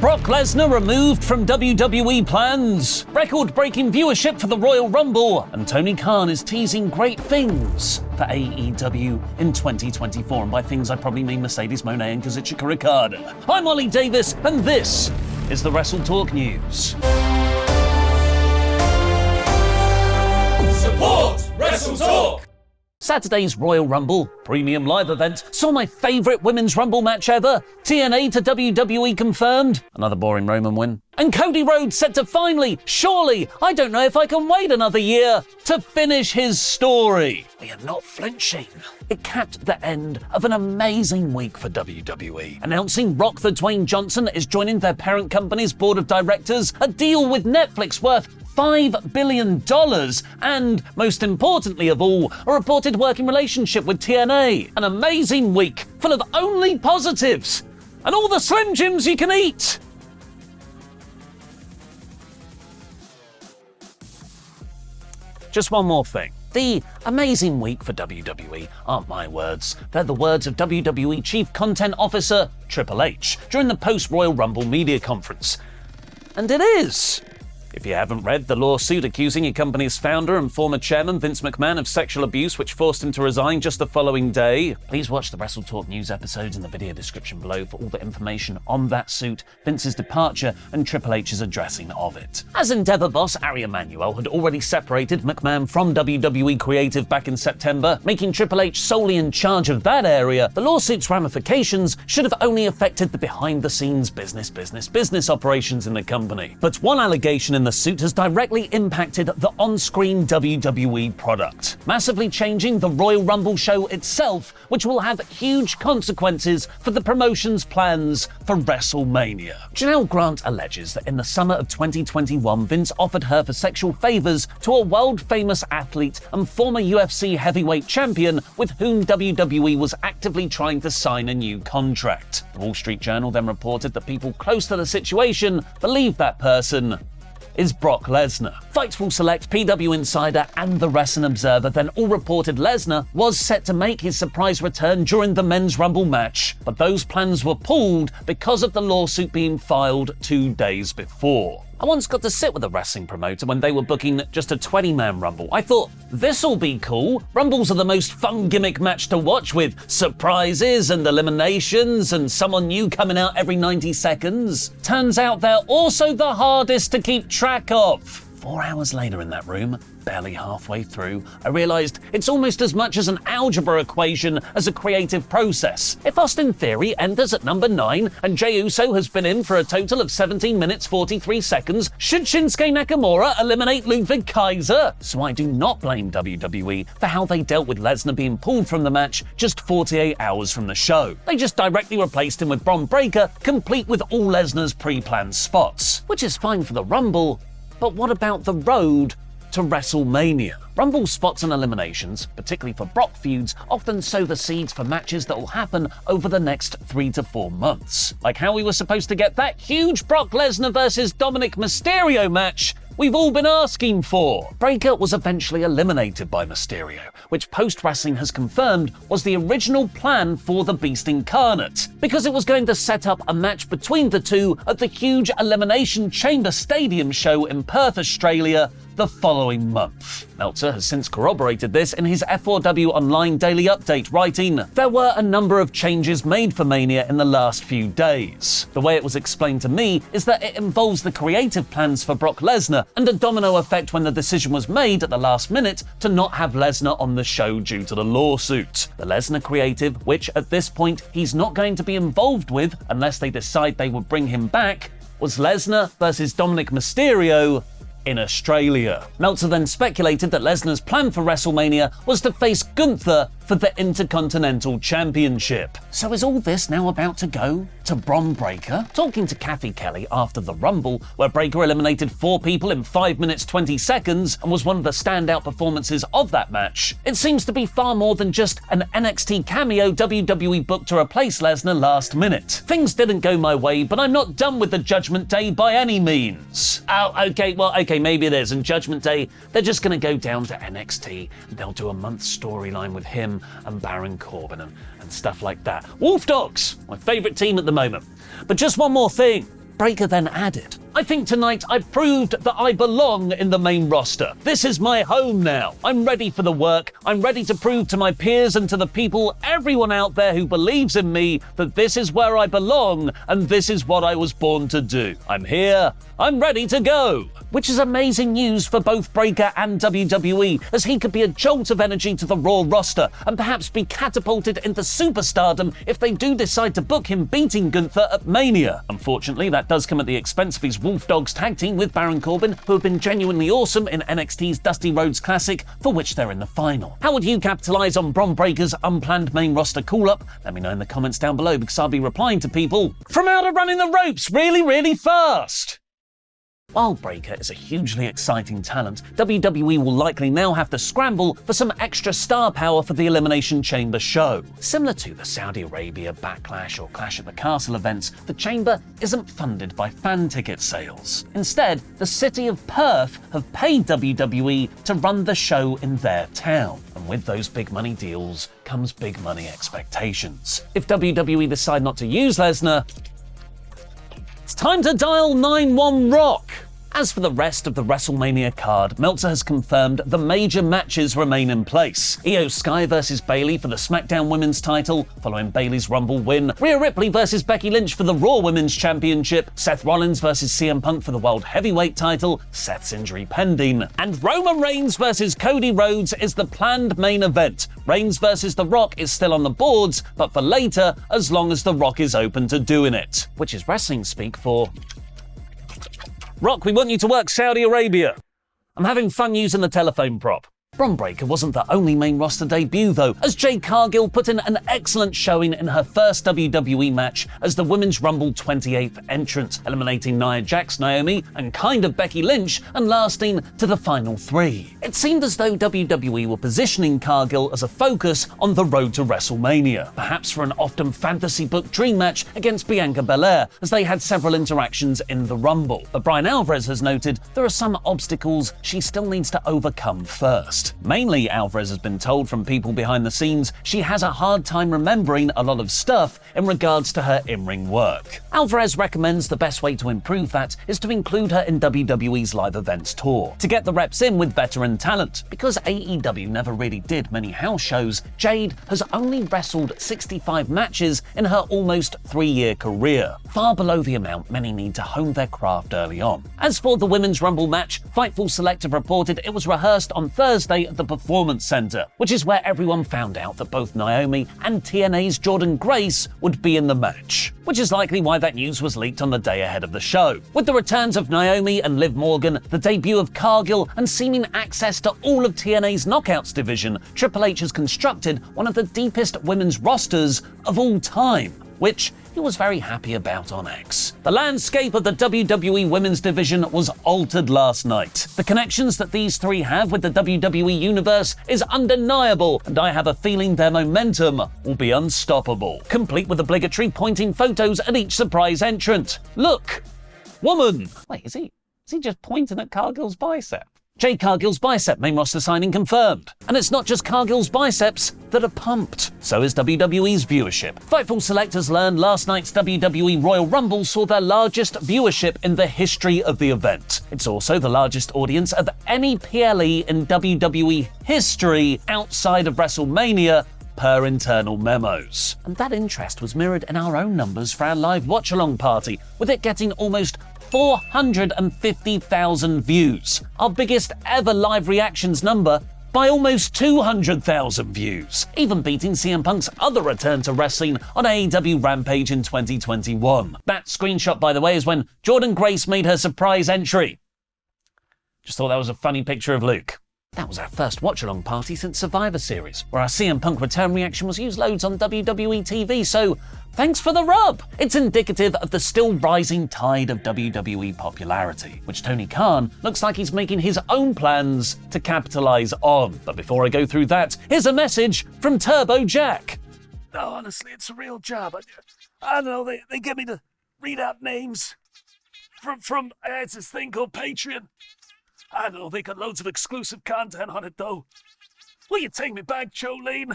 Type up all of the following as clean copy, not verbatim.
Brock Lesnar removed from WWE plans, record-breaking viewership for the Royal Rumble, and Tony Khan is teasing great things for AEW in 2024. And by things, I probably mean Mercedes Moné and Kazuchika Okada. I'm Ollie Davis, and this is the WrestleTalk News. Support WrestleTalk! Saturday's Royal Rumble premium live event saw my favourite women's Rumble match ever, TNA to WWE confirmed, another boring Roman win, and Cody Rhodes set to finally, surely, I don't know if I can wait another year, to finish his story. We are not flinching. It capped the end of an amazing week for WWE, announcing Rock the Dwayne Johnson is joining their parent company's board of directors, a deal with Netflix worth $5 billion, and, most importantly of all, a reported working relationship with TNA. An amazing week, full of only positives, and all the Slim Jims you can eat. Just one more thing. The amazing week for WWE aren't my words. They're the words of WWE Chief Content Officer Triple H during the post-Royal Rumble media conference. And it is. If you haven't read the lawsuit accusing your company's founder and former chairman Vince McMahon of sexual abuse, which forced him to resign just the following day, please watch the WrestleTalk News episodes in the video description below for all the information on that suit, Vince's departure, and Triple H's addressing of it. As Endeavor boss Ari Emanuel had already separated McMahon from WWE Creative back in September, making Triple H solely in charge of that area, the lawsuit's ramifications should have only affected the behind-the-scenes business operations in the company. But one allegation in the suit has directly impacted the on-screen WWE product, massively changing the Royal Rumble show itself, which will have huge consequences for the promotion's plans for WrestleMania. Janelle Grant alleges that in the summer of 2021, Vince offered her for sexual favors to a world-famous athlete and former UFC heavyweight champion with whom WWE was actively trying to sign a new contract. The Wall Street Journal then reported that people close to the situation believe that person is Brock Lesnar. Fightful Select, PW Insider, and the Wrestling Observer then all reported Lesnar was set to make his surprise return during the Men's Rumble match, but those plans were pulled because of the lawsuit being filed 2 days before. I once got to sit with a wrestling promoter when they were booking just a 20-man Rumble. I thought, this'll be cool. Rumbles are the most fun gimmick match to watch, with surprises and eliminations and someone new coming out every 90 seconds. Turns out they're also the hardest to keep track of. 4 hours later in that room, barely halfway through, I realised it's almost as much as an algebra equation as a creative process. If Austin Theory enters at number 9 and Jey Uso has been in for a total of 17 minutes 43 seconds, should Shinsuke Nakamura eliminate Ludwig Kaiser? So I do not blame WWE for how they dealt with Lesnar being pulled from the match just 48 hours from the show. They just directly replaced him with Bron Breakker, complete with all Lesnar's pre-planned spots. Which is fine for the Rumble, but what about the road to WrestleMania? Rumble spots and eliminations, particularly for Brock feuds, often sow the seeds for matches that will happen over the next 3 to 4 months. Like how we were supposed to get that huge Brock Lesnar versus Dominic Mysterio match we've all been asking for. Breakker was eventually eliminated by Mysterio, which Post Wrestling has confirmed was the original plan for the Beast Incarnate, because it was going to set up a match between the two at the huge Elimination Chamber Stadium show in Perth, Australia, the following month. Meltzer has since corroborated this in his F4W Online daily update, writing, "There were a number of changes made for Mania in the last few days. The way it was explained to me is that it involves the creative plans for Brock Lesnar and a domino effect when the decision was made at the last minute to not have Lesnar on the show due to the lawsuit. The Lesnar creative, which at this point he's not going to be involved with unless they decide they would bring him back, was Lesnar versus Dominic Mysterio in Australia." Meltzer then speculated that Lesnar's plan for WrestleMania was to face Gunther for the Intercontinental Championship. So is all this now about to go to Bron Breakker? Talking to Kathy Kelly after the Rumble, where Breakker eliminated 4 people in 5 minutes 20 seconds and was one of the standout performances of that match, it seems to be far more than just an NXT cameo WWE booked to replace Lesnar last minute. Things didn't go my way, but I'm not done with the Judgment Day by any means. Okay, maybe it is. And Judgment Day, they're just going to go down to NXT and they'll do a month storyline with him and Baron Corbin and stuff like that. Wolf Dogs, my favourite team at the moment. But just one more thing. Breakker then added, "I think tonight I proved that I belong in the main roster. This is my home now. I'm ready for the work. I'm ready to prove to my peers and to the people, everyone out there who believes in me, that this is where I belong and this is what I was born to do. I'm here. I'm ready to go." Which is amazing news for both Breakker and WWE, as he could be a jolt of energy to the Raw roster and perhaps be catapulted into superstardom if they do decide to book him beating Gunther at Mania. Unfortunately, that does come at the expense of his Wolf Dogs tag team with Baron Corbin, who have been genuinely awesome in NXT's Dusty Rhodes Classic, for which they're in the final. How would you capitalise on Bron Breakker's unplanned main roster call-up? Let me know in the comments down below, because I'll be replying to people from out of running the ropes really, really fast. While Breakker is a hugely exciting talent, WWE will likely now have to scramble for some extra star power for the Elimination Chamber show. Similar to the Saudi Arabia Backlash or Clash at the Castle events, the Chamber isn't funded by fan ticket sales. Instead, the city of Perth have paid WWE to run the show in their town. And with those big money deals comes big money expectations. If WWE decide not to use Lesnar, it's time to dial 911 Rock. As for the rest of the WrestleMania card, Meltzer has confirmed the major matches remain in place. Io Sky vs Bayley for the SmackDown Women's title, following Bayley's Rumble win. Rhea Ripley vs Becky Lynch for the Raw Women's Championship. Seth Rollins vs CM Punk for the World Heavyweight title, Seth's injury pending. And Roman Reigns vs Cody Rhodes is the planned main event. Reigns vs The Rock is still on the boards, but for later, as long as The Rock is open to doing it. Which is wrestling speak for, "Rock, we want you to work Saudi Arabia." I'm having fun using the telephone prop. Bron Breakker wasn't the only main roster debut though, as Jade Cargill put in an excellent showing in her first WWE match as the Women's Rumble 28th entrant, eliminating Nia Jax, Naomi, and kind of Becky Lynch, and lasting to the final three. It seemed as though WWE were positioning Cargill as a focus on the road to WrestleMania, perhaps for an often fantasy-booked dream match against Bianca Belair, as they had several interactions in the Rumble. But Brian Alvarez has noted there are some obstacles she still needs to overcome first. Mainly, Alvarez has been told from people behind the scenes she has a hard time remembering a lot of stuff in regards to her in-ring work. Alvarez recommends the best way to improve that is to include her in WWE's live events tour, to get the reps in with veteran talent. Because AEW never really did many house shows, Jade has only wrestled 65 matches in her almost 3-year career, far below the amount many need to hone their craft early on. As for the Women's Rumble match, Fightful Select have reported it was rehearsed on Thursday at the Performance Center, which is where everyone found out that both Naomi and TNA's Jordynne Grace would be in the match, which is likely why that news was leaked on the day ahead of the show. With the returns of Naomi and Liv Morgan, the debut of Cargill, and seeming access to all of TNA's Knockouts division, Triple H has constructed one of the deepest women's rosters of all time, which he was very happy about on X. The landscape of the WWE Women's Division was altered last night. The connections that these three have with the WWE Universe is undeniable, and I have a feeling their momentum will be unstoppable. Complete with obligatory pointing photos at each surprise entrant. Look! Woman! Wait, is he just pointing at Cargill's bicep? Jade Cargill's bicep main roster signing confirmed. And it's not just Cargill's biceps that are pumped. So is WWE's viewership. Fightful Select has learned last night's WWE Royal Rumble saw their largest viewership in the history of the event. It's also the largest audience of any PLE in WWE history outside of WrestleMania, per internal memos. And that interest was mirrored in our own numbers for our live watch-along party, with it getting almost 450,000 views, our biggest ever live reactions number by almost 200,000 views, even beating CM Punk's other return to wrestling on AEW Rampage in 2021. That screenshot, by the way, is when Jordynne Grace made her surprise entry. Just thought that was a funny picture of Luke. That was our first watch-along party since Survivor Series, where our CM Punk return reaction was used loads on WWE TV, so thanks for the rub! It's indicative of the still rising tide of WWE popularity, which Tony Khan looks like he's making his own plans to capitalise on. But before I go through that, here's a message from Turbo Jack. No, honestly, it's a real job. I don't know, they get me to read out names from it's this thing called Patreon. I don't know, they got loads of exclusive content on it, though. Will you take me back, Jolene?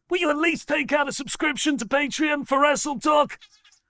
Will you at least take out a subscription to Patreon for WrestleTalk?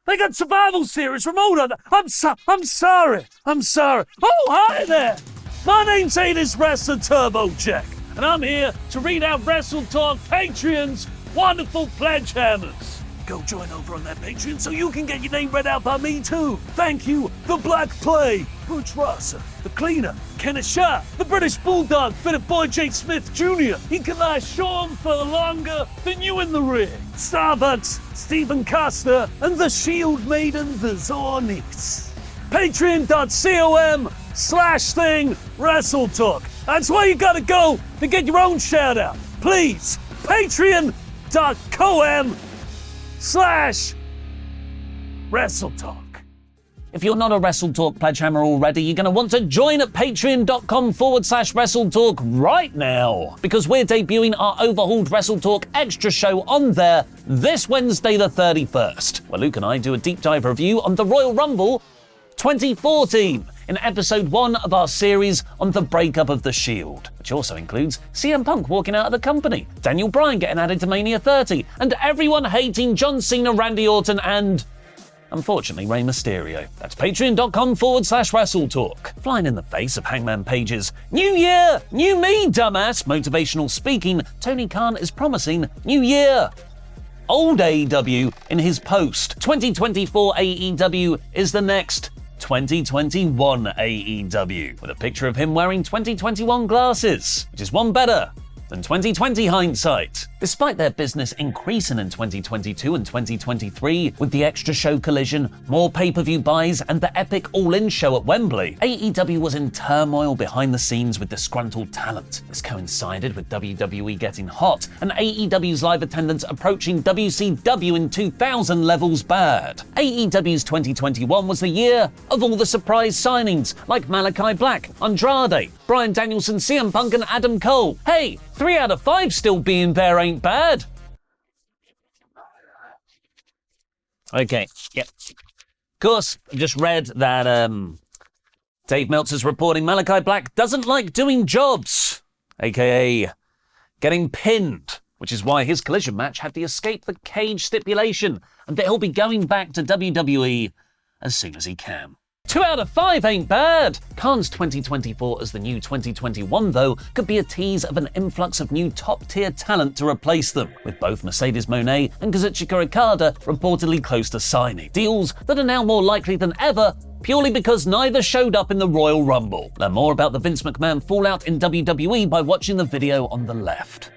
They got Survival Series remote on. I'm sorry. Oh, hi there. My name's Hades Wrestler Turbo Jack, and I'm here to read out WrestleTalk Patreon's wonderful pledge hammers. Go join over on that Patreon so you can get your name read out by me too. Thank you, The Black Plague, Butch Rosser, The Cleaner, Kenneth Shaw, The British Bulldog, Fitted Boy J. Smith Jr., He Can Lie Sean for longer than you in the ring, Starbucks, Stephen Costa, and The Shield Maiden, The Zornix. Patreon.com/thing WrestleTalk. That's where you gotta go to get your own shout out. Please, Patreon.com/WrestleTalk. If you're not a WrestleTalk pledgehammer already, you're going to want to join at patreon.com/WrestleTalk right now, because we're debuting our overhauled WrestleTalk extra show on there this Wednesday the 31st, where Luke and I do a deep dive review on the Royal Rumble 2014 in episode 1 of our series on the breakup of the Shield, which also includes CM Punk walking out of the company, Daniel Bryan getting added to Mania 30, and everyone hating John Cena, Randy Orton, and unfortunately, Rey Mysterio. That's patreon.com/WrestleTalk. Flying in the face of Hangman Page's "New Year, New Me, dumbass" motivational speaking, Tony Khan is promising New Year, Old AEW in his post. 2024 AEW is the next 2021 AEW, with a picture of him wearing 2021 glasses, which is one better than 2020 hindsight. Despite their business increasing in 2022 and 2023, with the extra show Collision, more pay-per-view buys, and the epic All-In show at Wembley, AEW was in turmoil behind the scenes with disgruntled talent. This coincided with WWE getting hot, and AEW's live attendance approaching WCW in 2000 levels bad. AEW's 2021 was the year of all the surprise signings, like Malachi Black, Andrade, Bryan Danielson, CM Punk, and Adam Cole. Hey, 3 out of 5 still being there ain't bad. Okay, yep. Of course, I just read that Dave Meltzer's reporting Malachi Black doesn't like doing jobs, aka getting pinned, which is why his Collision match had the escape the cage stipulation, and that he'll be going back to WWE as soon as he can. 2 out of 5 ain't bad. Khan's 2024 as the new 2021, though, could be a tease of an influx of new top-tier talent to replace them, with both Mercedes Moné and Kazuchika Okada reportedly close to signing. Deals that are now more likely than ever, purely because neither showed up in the Royal Rumble. Learn more about the Vince McMahon fallout in WWE by watching the video on the left.